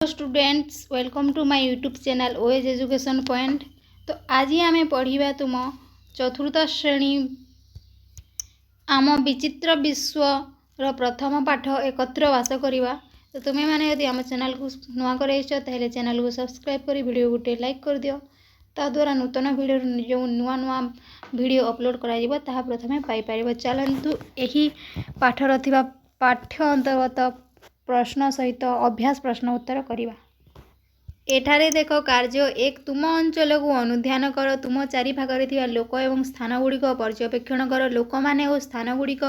Students welcome to my YouTube channel ओएज education point. तो आज आम पढ़ा तुम चतुर्थ श्रेणी आम विचित्र विश्व प्रथम पाठ एकत्र वास करवा। तो तुम्हें मैंने यदि आम चैनल को नुआ कर चैनल को सब्सक्राइब कर वीडियो गोटे लाइक कर दियो। ता द्वारा नूतन वीडियो जो नुआ नुआ वीडियो अपलोड करा ताहा प्रथमे पाइपर। चलतु यही पाठर थिबा पाठ्य अंतर्गत प्रश्न सहित अभ्यास प्रश्न उत्तर करवा। एठारे देख कार्य एक तुम अंचल को अनुध्यान कर। तुम चारि भागरे थिबा लोक एवं स्थान गुड़िक पर्यवेक्षण कर। लोक माने और स्थान गुड़िक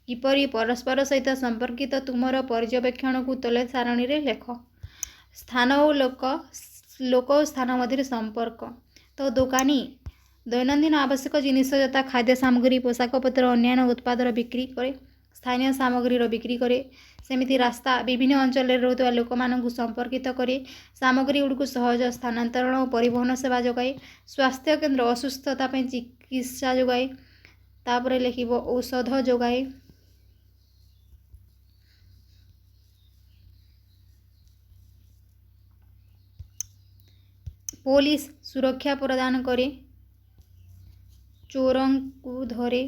किपरि परस्पर सहित संपर्कित तुमर पर्यवेक्षण को तले सारणी रे लेख। स्थान और लोक और स्थान मध्य संपर्क। तो दुकानी दैनंदिन आवश्यक जिनिस जता खाद्य सामग्री पोशाक पत्र अन्य उत्पादर बिक्री करे। स्थानीय सामग्री बिक्री करे। सेमिति रास्ता विभिन्न अंचल रोकवा लोक मानू संपर्कित करे। सामग्री गुड़ को सहज स्थानांतरण और परिवहन सेवा जोगाए। स्वास्थ्य केन्द्र असुस्थता चिकित्सा जोगाए। तापर लिखिब औषध जोगाए। पुलिस सुरक्षा प्रदान करे। चोरों को धरे।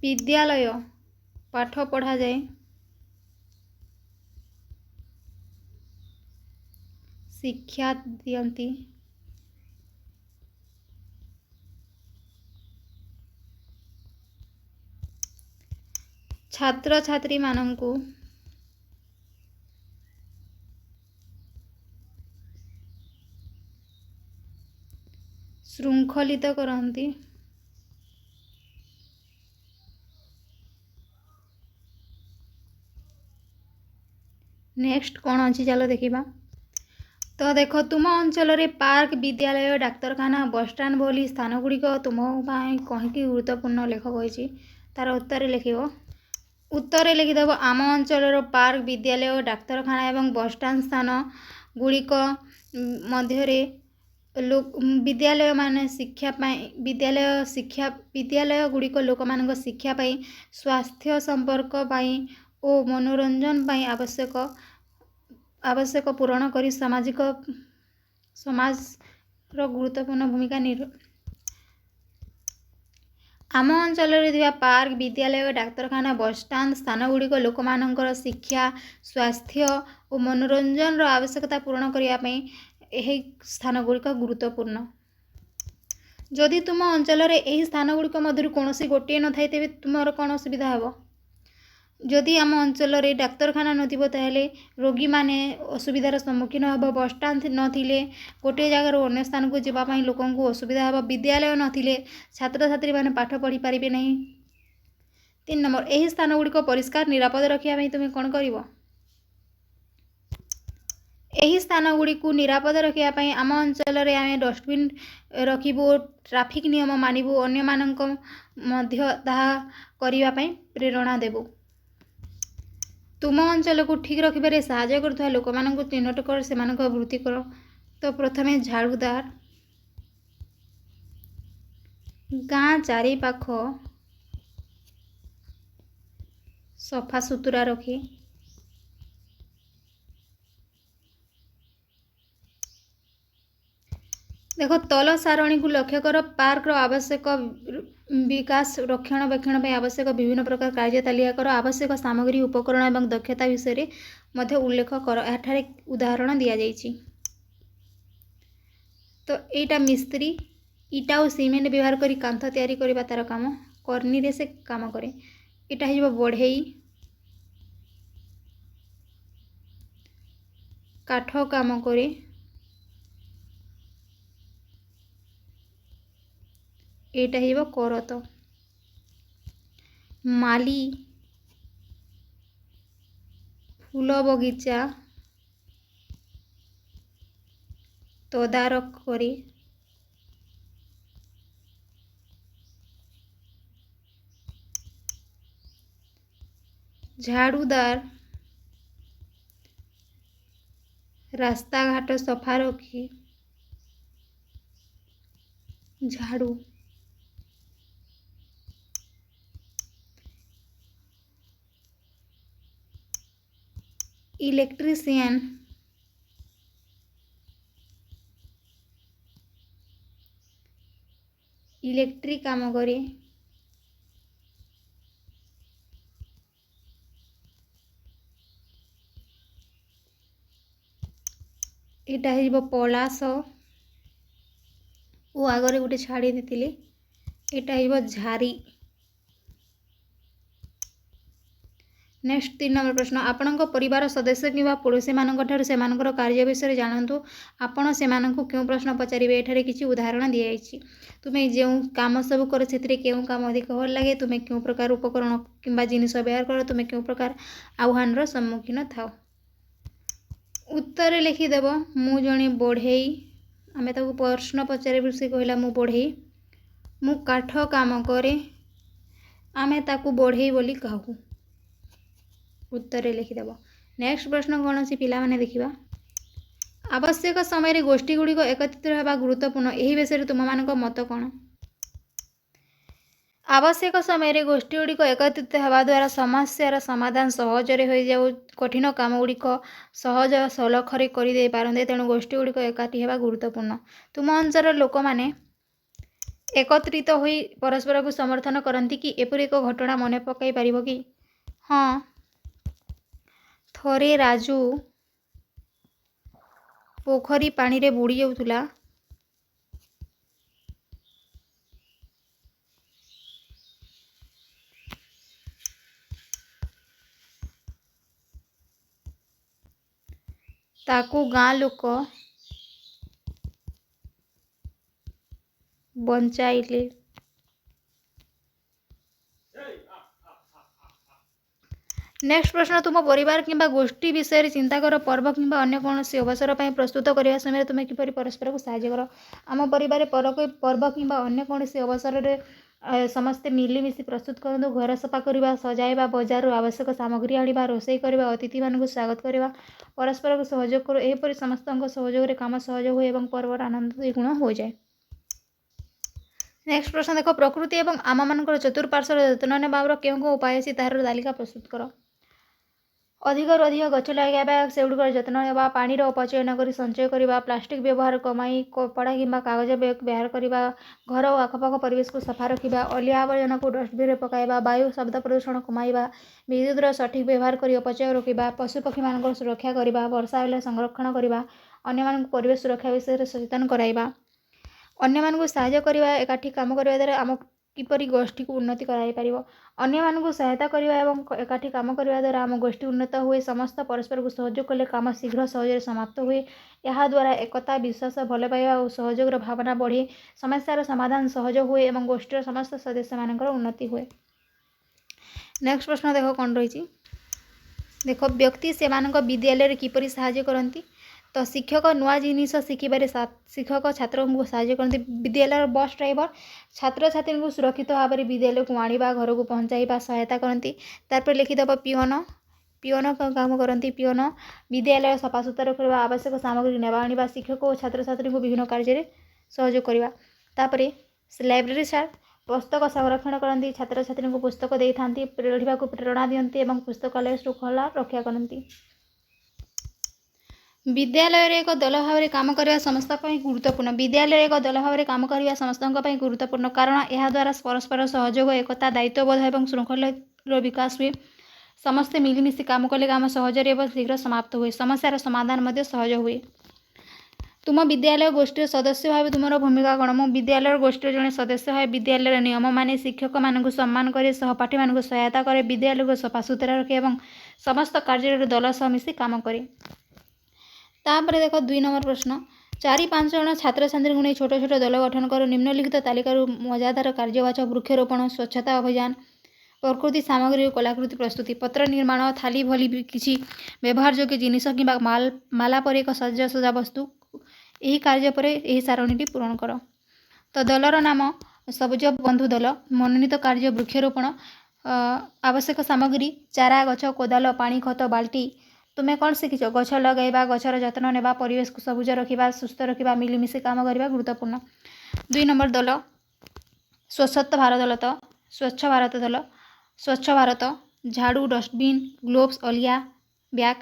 विद्यालय पाठ पढ़ा जाए। शिक्षा दियंती। छात्र छात्री मानंकु श्रृंखलित करंती। नेक्स्ट कौन अच्छी चलो देखा। तो देख तुम अंचल रे पार्क विद्यालय डाक्तरखाना बसस्टाण्ड भली स्थान गुड़िक तुम कहीकि गुरुत्वपूर्ण लेख कही। तार उत्तर लिख। उत्तर लिखिदेव आम अंचल पार्क विद्यालय डाक्तरखाना एवं बसस्टाण्ड स्थान गुड़िक मध्य विद्यालय मान शिक्षा विद्यालय गुड़िक लोक मान शिक्षा पाई स्वास्थ्य संपर्क पाई और मनोरंजन पाई आवश्यक पूरण करी समाज गुरुत्वपूर्ण भूमिका आम अंचल पार्क विद्यालय डाक्तरखाना बसस्टाण्ड स्थान गुड़िक लोक मानकर शिक्षा स्वास्थ्य और मनोरंजन आवश्यकता पूरण करने यही स्थान गुड़िक गुरुत्वपूर्ण। जदि तुम अंचल यही स्थान गुड़िक मध्य कौन गोटे न थाई तेबे तुमर कौन असुविधा हे। जदि आम अंचल डाक्तरखाना नथिबो ताहेले रोगी माने असुविधार सम्मुखीन हेब। बसस्टाण्ड नथिले गोटे जगार अन्य स्थान को जावाई लोक असुविधा हेब। विद्यालय नथिले छात्र छात्री माने पाठ पढ़ी पारिबे नहीं। 3 नंबर यही स्थान गुड़िक परिष्कार निरापद रखिया तुम कौन करिवो। यही स्थान गुड़ी को निरापद रखापी आम अंचल आम डस्टबिन रखिबू। ट्राफिक नियम मानिबू। अन्य मानक मध्य ताहा करने प्रेरणा देबू। तुम अंचल को ठीक रखिबारे सहायता करथुवा लोक मानक चिन्हट कर से वृत्ति कर। तो प्रथमे झाड़ूदार गाँ चारि पाख सफा सुतुरा रखी। देखो तल सारणी को लक्ष्य कर। पार्क आवश्यक विकास रक्षणाबेक्षण आवश्यक विभिन्न प्रकार कार्य तालिका कर। आवश्यक सामग्री उपकरण एवं दक्षता विषय मध्य उल्लेख कर। एठारे उदाहरण दिया जाइछि। तो एटा मिस्त्री इटा और सीमेंट व्यवहार करी कांथ तैयारी करबा तार काम कर्नी रे से काम करे। एटा हिबो बढ़ेई काठ काम करे। एटा हिबो करत। माली फूल बगीचा तदारक करे। झाड़ूदार रास्ता घाट सफा रखी झाड़ू। ଇଲେକ୍ଟ୍ରିସିଆନ୍, ଇଲେକ୍ଟ୍ରିକ୍ କାମ କରେ। ଏଇଟା ହେଇଯିବ ପଳାଶ ଓ ଆଗରେ ଗୋଟେ ଛାଡ଼ି ଦେଇଥିଲି, ଏଇଟା ହେଇଯିବ ଝାରି। ନେକ୍ସଟ 3 ନମ୍ବର ପ୍ରଶ୍ନ, ଆପଣଙ୍କ ପରିବାର ସଦସ୍ୟ କିମ୍ବା ପଡ଼ୋଶୀମାନଙ୍କଠାରୁ ସେମାନଙ୍କର କାର୍ଯ୍ୟ ବିଷୟରେ ଜାଣନ୍ତୁ। ଆପଣ ସେମାନଙ୍କୁ କେଉଁ ପ୍ରଶ୍ନ ପଚାରିବେ? ଏଠାରେ କିଛି ଉଦାହରଣ ଦିଆଯାଇଛି। ତୁମେ ଯେଉଁ କାମ ସବୁ କର ସେଥିରେ କେଉଁ କାମ ଅଧିକ ଭଲ ଲାଗେ? ତୁମେ କେଉଁ ପ୍ରକାର ଉପକରଣ କିମ୍ବା ଜିନିଷ ବ୍ୟବହାର କର? ତୁମେ କେଉଁ ପ୍ରକାର ଆହ୍ୱାନର ସମ୍ମୁଖୀନ ଥାଅ? ଉତ୍ତରରେ ଲେଖିଦେବ ମୁଁ ଜଣେ ବଢ଼େଇ। ଆମେ ତାକୁ ପ୍ରଶ୍ନ ପଚାରିବୁ, ସେ କହିଲା ମୁଁ ବଢ଼େଇ। ମୁଁ କାଠ କାମ କରେ, ଆମେ ତାକୁ ବଢ଼େଇ ବୋଲି କହୁ। ଉତ୍ତରରେ ଲେଖିଦେବ। ନେକ୍ସଟ ପ୍ରଶ୍ନ କ'ଣ ଅଛି ପିଲାମାନେ ଦେଖିବା। ଆବଶ୍ୟକ ସମୟରେ ଗୋଷ୍ଠୀଗୁଡ଼ିକ ଏକତ୍ରିତ ହେବା ଗୁରୁତ୍ୱପୂର୍ଣ୍ଣ, ଏହି ବିଷୟରେ ତୁମମାନଙ୍କ ମତ କ'ଣ? ଆବଶ୍ୟକ ସମୟରେ ଗୋଷ୍ଠୀଗୁଡ଼ିକ ଏକତ୍ରିତ ହେବା ଦ୍ୱାରା ସମସ୍ୟାର ସମାଧାନ ସହଜରେ ହୋଇଯାଉ, କଠିନ କାମଗୁଡ଼ିକ ସହଜ ସଲଖରେ କରିଦେଇ ପାରନ୍ତେ, ତେଣୁ ଗୋଷ୍ଠୀଗୁଡ଼ିକ ଏକାଠି ହେବା ଗୁରୁତ୍ୱପୂର୍ଣ୍ଣ। ତୁମ ଅଞ୍ଚଳର ଲୋକମାନେ ଏକତ୍ରିତ ହୋଇ ପରସ୍ପରକୁ ସମର୍ଥନ କରନ୍ତି କି? ଏପରି ଏକ ଘଟଣା ମନେ ପକାଇ ପାରିବ କି? ହଁ, ଥରେ ରାଜୁ ପୋଖରୀ ପାଣିରେ ବୁଡ଼ି ଯାଉଥିଲା। ତାକୁ ଗାଁ ଲୋକ ବଞ୍ଚାଇଲେ। ନେକ୍ସଟ ପ୍ରଶ୍ନ, ତୁମ ପରିବାର କିମ୍ବା ଗୋଷ୍ଠୀ ବିଷୟରେ ଚିନ୍ତା କର। ପର୍ବ କିମ୍ବା ଅନ୍ୟ କୌଣସି ଅବସର ପାଇଁ ପ୍ରସ୍ତୁତ କରିବା ସମୟରେ ତୁମେ କିପରି ପରସ୍ପରକୁ ସାହାଯ୍ୟ କର? ଆମ ପରିବାରରେ ପର୍ବ କିମ୍ବା ଅନ୍ୟ କୌଣସି ଅବସରରେ ସମସ୍ତେ ମିଳିମିଶି ପ୍ରସ୍ତୁତ କରନ୍ତୁ। ଘର ସଫା କରିବା, ସଜାଇବା, ବଜାରରୁ ଆବଶ୍ୟକ ସାମଗ୍ରୀ ଆଣିବା, ରୋଷେଇ କରିବା, ଅତିଥିମାନଙ୍କୁ ସ୍ୱାଗତ କରିବା, ପରସ୍ପରକୁ ସହଯୋଗ କରୁ। ଏହିପରି ସମସ୍ତଙ୍କ ସହଯୋଗରେ କାମ ସହଜ ହୁଏ ଏବଂ ପର୍ବର ଆନନ୍ଦ ଦ୍ୱିଗୁଣ ହୋଇଯାଏ। ନେକ୍ସଟ ପ୍ରଶ୍ନ ଦେଖ, ପ୍ରକୃତି ଏବଂ ଆମମାନଙ୍କର ଚତୁଃପାର୍ଶ୍ୱର ଯତ୍ନ ନେବାର କେଉଁ କେଉଁ ଉପାୟ ଅଛି ତାହାର ତାଲିକା ପ୍ରସ୍ତୁତ କର। ଅଧିକରୁ ଅଧିକ ଗଛ ଲଗାଇବା, ସେଗୁଡ଼ିକର ଯତ୍ନ ନେବା, ପାଣିର ଅପଚୟ ନକରି ସଞ୍ଚୟ କରିବା, ପ୍ଲାଷ୍ଟିକ୍ ବ୍ୟବହାର କମାଇ କପଡ଼ା କିମ୍ବା କାଗଜ ବ୍ୟାଗ୍ ବ୍ୟବହାର କରିବା, ଘର ଓ ଆଖପାଖ ପରିବେଶକୁ ସଫା ରଖିବା, ଅଳିଆ ଆବର୍ଜନାକୁ ଡଷ୍ଟବିନ୍ରେ ପକାଇବା, ବାୟୁ ଶବ୍ଦ ପ୍ରଦୂଷଣ କମାଇବା, ବିଦ୍ୟୁତର ସଠିକ୍ ବ୍ୟବହାର କରି ଅପଚୟ ରୋକିବା, ପଶୁପକ୍ଷୀମାନଙ୍କର ସୁରକ୍ଷା କରିବା, ବର୍ଷା ହେଲେ ସଂରକ୍ଷଣ କରିବା, ଅନ୍ୟମାନଙ୍କୁ ପରିବେଶ ସୁରକ୍ଷା ବିଷୟରେ ସଚେତନ କରାଇବା, ଅନ୍ୟମାନଙ୍କୁ ସାହାଯ୍ୟ କରିବା। ଏକାଠି କାମ କରିବା ଦ୍ୱାରା ଆମ କିପରି ଗୋଷ୍ଠୀକୁ ଉନ୍ନତି କରାଯାଇପାରିବ? ଅନ୍ୟମାନଙ୍କୁ ସହାୟତା କରିବା ଏବଂ ଏକାଠି କାମ କରିବା ଦ୍ୱାରା ଆମ ଗୋଷ୍ଠୀ ଉନ୍ନତ ହୁଏ। ସମସ୍ତ ପରସ୍ପରକୁ ସହଯୋଗ କଲେ କାମ ଶୀଘ୍ର ସହଜରେ ସମାପ୍ତ ହୁଏ। ଏହାଦ୍ୱାରା ଏକତା, ବିଶ୍ୱାସ, ଭଲ ପାଇବା ଓ ସହଯୋଗର ଭାବନା ବଢ଼େ। ସମସ୍ୟାର ସମାଧାନ ସହଜ ହୁଏ ଏବଂ ଗୋଷ୍ଠୀର ସମସ୍ତ ସଦସ୍ୟମାନଙ୍କର ଉନ୍ନତି ହୁଏ। ନେକ୍ସଟ ପ୍ରଶ୍ନ ଦେଖ କ'ଣ ରହିଛି। ଦେଖ, ବ୍ୟକ୍ତି ସେମାନଙ୍କ ବିଦ୍ୟାଳୟରେ କିପରି ସାହାଯ୍ୟ କରନ୍ତି? ତ ଶିକ୍ଷକ ନୂଆ ଜିନିଷ ଶିଖିବାରେ ଶିକ୍ଷକ ଛାତ୍ରଙ୍କୁ ସାହାଯ୍ୟ କରନ୍ତି। ବିଦ୍ୟାଳୟର ବସ୍ ଡ୍ରାଇଭର ଛାତ୍ରଛାତ୍ରୀଙ୍କୁ ସୁରକ୍ଷିତ ଭାବରେ ବିଦ୍ୟାଳୟକୁ ଆଣିବା, ଘରକୁ ପହଞ୍ଚାଇବା ସହାୟତା କରନ୍ତି। ତାପରେ ଲେଖିଦେବ ପିଅନ। ପିଅନ କାମ କରନ୍ତି। ପିଅନ ବିଦ୍ୟାଳୟ ସଫାସୁତୁରା କରିବା, ଆବଶ୍ୟକ ସାମଗ୍ରୀ ନେବା ଆଣିବା, ଶିକ୍ଷକ ଓ ଛାତ୍ରଛାତ୍ରୀଙ୍କୁ ବିଭିନ୍ନ କାର୍ଯ୍ୟରେ ସହଯୋଗ କରିବା। ତାପରେ ଲାଇବ୍ରେରୀ ସାର୍ ପୁସ୍ତକ ସଂରକ୍ଷଣ କରନ୍ତି, ଛାତ୍ରଛାତ୍ରୀଙ୍କୁ ପୁସ୍ତକ ଦେଇଥାନ୍ତି, ପଢ଼ିବାକୁ ପ୍ରେରଣା ଦିଅନ୍ତି ଏବଂ ପୁସ୍ତକାଳୟ ଶୃଙ୍ଖଳା ରକ୍ଷା କରନ୍ତି। ବିଦ୍ୟାଳୟରେ ଏକ ଦଳ ଭାବରେ କାମ କରିବା ସମସ୍ତଙ୍କ ପାଇଁ ଗୁରୁତ୍ୱପୂର୍ଣ୍ଣ। ବିଦ୍ୟାଳୟରେ ଏକ ଦଳ ଭାବରେ କାମ କରିବା ସମସ୍ତଙ୍କ ପାଇଁ ଗୁରୁତ୍ୱପୂର୍ଣ୍ଣ, କାରଣ ଏହାଦ୍ୱାରା ପରସ୍ପର ସହଯୋଗ, ଏକତା, ଦାୟିତ୍ୱବୋଧ ଏବଂ ଶୃଙ୍ଖଳାର ବିକାଶ ହୁଏ। ସମସ୍ତେ ମିଳିମିଶି କାମ କଲେ କାମ ସହଜରେ ଏବଂ ଶୀଘ୍ର ସମାପ୍ତ ହୁଏ। ସମସ୍ୟାର ସମାଧାନ ମଧ୍ୟ ସହଜ ହୁଏ। ତୁମ ବିଦ୍ୟାଳୟ ଗୋଷ୍ଠୀର ସଦସ୍ୟ ଭାବେ ତୁମର ଭୂମିକା କ'ଣ? ମୁଁ ବିଦ୍ୟାଳୟର ଗୋଷ୍ଠୀର ଜଣେ ସଦସ୍ୟ ଭାବେ ବିଦ୍ୟାଳୟର ନିୟମ ମାନେ, ଶିକ୍ଷକମାନଙ୍କୁ ସମ୍ମାନ କରେ, ସହପାଠୀମାନଙ୍କୁ ସହାୟତା କରେ, ବିଦ୍ୟାଳୟକୁ ସଫାସୁତୁରା ରଖେ ଏବଂ ସମସ୍ତ କାର୍ଯ୍ୟରେ ଦଳ ସହ ମିଶି କାମ କରେ। ତାପରେ ଦେଖ 2 ନମ୍ବର ପ୍ରଶ୍ନ, 4-5 ଜଣ ଛାତ୍ରଛାତ୍ରୀଙ୍କୁ ନେଇ ଛୋଟ ଛୋଟ ଦଳ ଗଠନ କର। ନିମ୍ନଲିଖିତ ତାଲିକାରୁ ମଜାଦାର କାର୍ଯ୍ୟ ବାଛ। ବୃକ୍ଷରୋପଣ, ସ୍ୱଚ୍ଛତା ଅଭିଯାନ, ପ୍ରକୃତି ସାମଗ୍ରୀ ଓ କଳାକୃତି ପ୍ରସ୍ତୁତି, ପତ୍ର ନିର୍ମାଣ, ଥାଳି ଭଳି କିଛି ବ୍ୟବହାରଯୋଗ୍ୟ ଜିନିଷ କିମ୍ବା ମାଲା ପରି ଏକ ସାଜସଜ୍ଜା ବସ୍ତୁ। ଏହି କାର୍ଯ୍ୟ ପରେ ଏହି ସାରଣୀଟି ପୂରଣ କର। ତ ଦଳର ନାମ ସବୁଜ ବନ୍ଧୁ ଦଳ। ମନୋନୀତ କାର୍ଯ୍ୟ ବୃକ୍ଷରୋପଣ, ଆବଶ୍ୟକ ସାମଗ୍ରୀ ଚାରା, ଗଛ, କୋଦାଳ, ପାଣି, ଖତ, ବାଲ୍ଟି। ତୁମେ କ'ଣ ଶିଖିଛ? ଗଛ ଲଗାଇବା, ଗଛର ଯତ୍ନ ନେବା, ପରିବେଶକୁ ସବୁଜ ରଖିବା, ସୁସ୍ଥ ରଖିବା, ମିଳିମିଶି କାମ କରିବା ଗୁରୁତ୍ୱପୂର୍ଣ୍ଣ। 2 ନମ୍ବର ଦଳ ସ୍ୱଚ୍ଛ ଭାରତ ଦଳ। ସ୍ୱଚ୍ଛ ଭାରତ, ଝାଡ଼ୁ, ଡଷ୍ଟବିନ୍, ଗ୍ଲୋଭ୍ସ, ଅଳିଆ ବ୍ୟାଗ୍।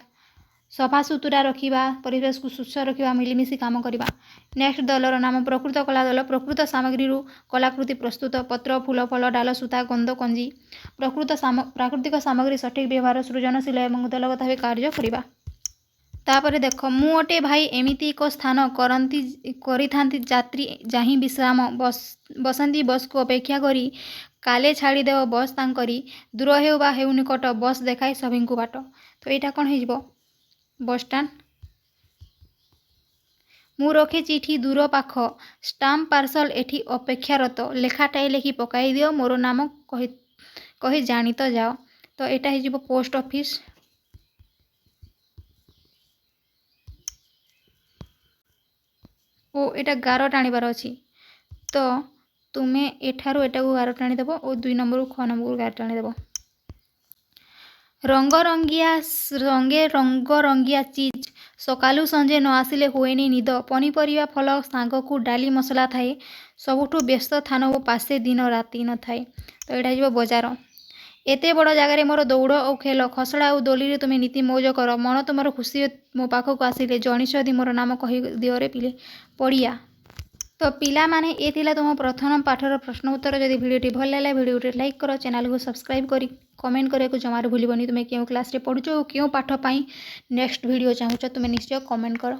सफा सुतुरा रखा परिवेश को स्वच्छ रखा मिलमिशि काम करवा। नेक्स्ट दलर नाम प्रकृत कला दल। प्रकृत सामग्री कलाकृति प्रस्तुत पत्र फूल फल डाल सूता गंध कंजी प्राकृतिक सामग्री सठिक व्यवहार सृजनशील और दलगत भाव कार्य करवा। तापर देख मु गोटे भाई एमिति एक स्थान करती जात्री जाही विश्राम बसंती बस को अपेक्षा करी काले छाड़देव बस तांकरी दूर हेउ बा हेउ निकट बस देखाए सभी को बाट। तो यहाँ कौन हो बस स्टैंड। मु रखे चिठी दूर पाख स्टाम्प पार्सल एठी अपेक्षारत लेखाटाए लिखि पकाई दियो मोर नाम कही जानी तो जाओ। तो यहाँ हो पोस्ट ऑफिस। ओ एटा गार टाणीबार अच्छी तो तुम्हें एठारू एटा को गार टाणीदेव और 2 नंबर को 6 नंबर को गार टाणीदेव। रंग रंगिया चीज सकालू संजे न आसिले हुएनी निद पनीपरिया फल सांग को डाली मसला थाए सबुठू व्यस्त थान और पासे दिन राति न थाए। तो यहाँ हो बजार। एते बड़ जगार मोर दौड़ और खेल खसड़ा और दोली तुम्हें नीति मौज कर मन तुम खुशी मो पाखक आसिले जनिष यदि मोर नाम कही दियोरे पिले पड़िया। तो पिला माने ये थिला तुम प्रथम पाठर प्रश्न उत्तर। जदि भिडियोटी भल लगे भिडियोटी लाइक कर चैनल को सब्सक्राइब करी कमेंट करने को जमार भूलबनी। तुम्हें क्यों क्लास रे पढ़ुच और क्यों पाठ पाई नेक्स्ट वीडियो चाहूच तुम्हें निश्चय कमेंट कर।